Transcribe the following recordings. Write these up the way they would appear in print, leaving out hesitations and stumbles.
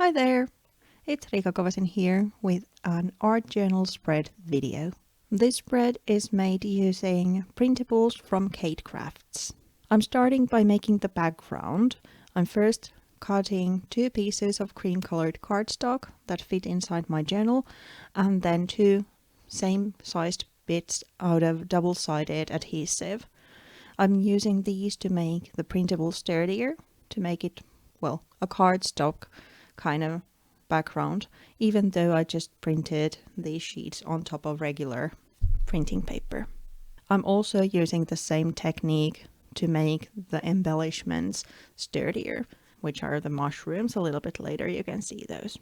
Hi there, it's Riikka Kovasin here with an art journal spread video. This spread is made using printables from Kate Crafts. I'm starting by making the background. I'm first cutting 2 pieces of cream colored cardstock that fit inside my journal and then 2 same sized bits out of double-sided adhesive. I'm using these to make the printable sturdier, to make it, a cardstock kind of background, even though I just printed these sheets on top of regular printing paper. I'm also using the same technique to make the embellishments sturdier, which are the mushrooms. A little bit later you can see those.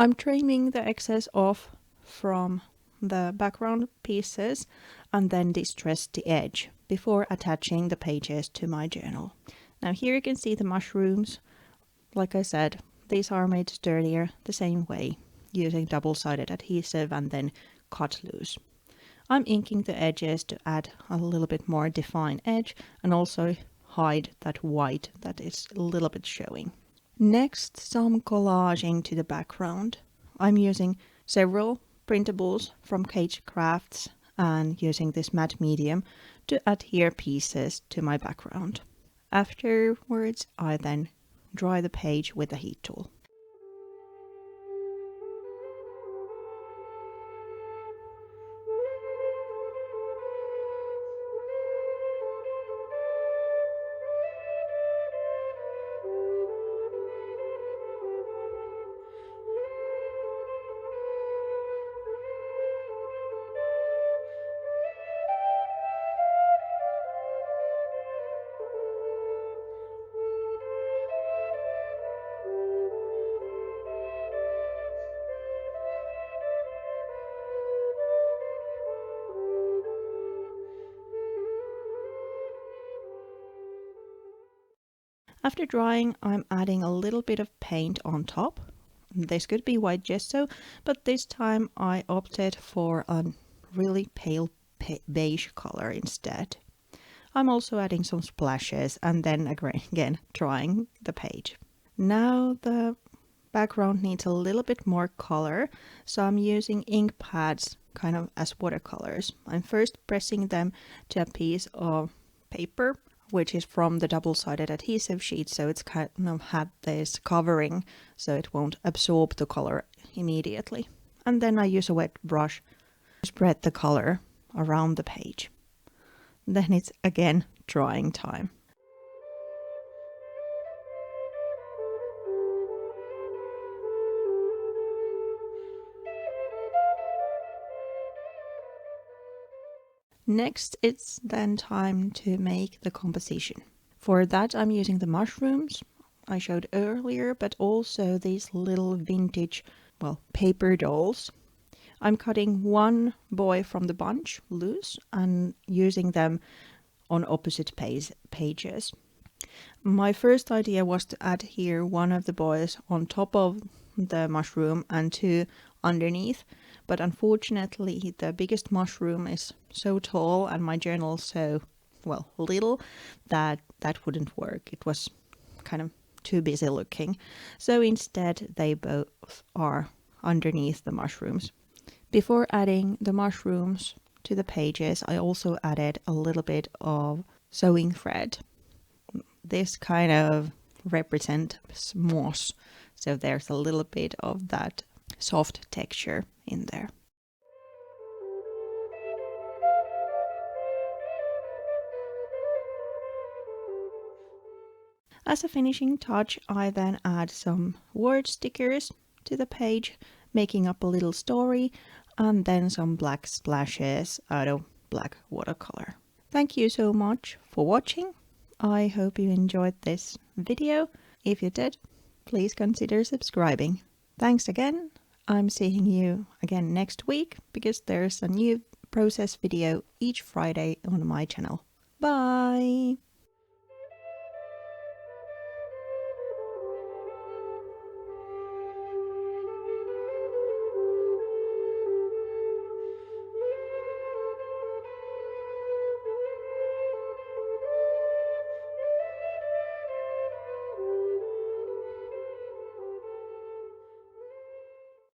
I'm trimming the excess off from the background pieces and then distress the edge before attaching the pages to my journal. Now here you can see the mushrooms. Like I said, these are made sturdier the same way, using double-sided adhesive and then cut loose. I'm inking the edges to add a little bit more defined edge and also hide that white that is a little bit showing. Next, some collaging to the background. I'm using several printables from Kate Crafts and using this matte medium to adhere pieces to my background. Afterwards, I then dry the page with a heat tool. After drying, I'm adding a little bit of paint on top. This could be white gesso, but this time I opted for a really pale beige color instead. I'm also adding some splashes and then again drying the page. Now the background needs a little bit more color, so I'm using ink pads kind of as watercolors. I'm first pressing them to a piece of paper, which is from the double-sided adhesive sheet, so it's kind of had this covering so it won't absorb the color immediately. And then I use a wet brush to spread the color around the page. Then it's again drying time. Next, it's then time to make the composition. For that, I'm using the mushrooms I showed earlier, but also these little vintage, paper dolls. I'm cutting one boy from the bunch loose and using them on opposite pages. My first idea was to add here one of the boys on top of the mushroom and 2 underneath, but unfortunately the biggest mushroom is so tall and my journal so little that wouldn't work. It was kind of too busy looking, so instead they both are underneath the mushrooms. Before adding the mushrooms to the pages, I also added a little bit of sewing thread. This kind of represents moss, so there's a little bit of that soft texture in there. As a finishing touch, I then add some word stickers to the page, making up a little story, and then some black splashes out of black watercolor. Thank you so much for watching. I hope you enjoyed this video. If you did, please consider subscribing. Thanks again. I'm seeing you again next week because there's a new process video each Friday on my channel. Bye!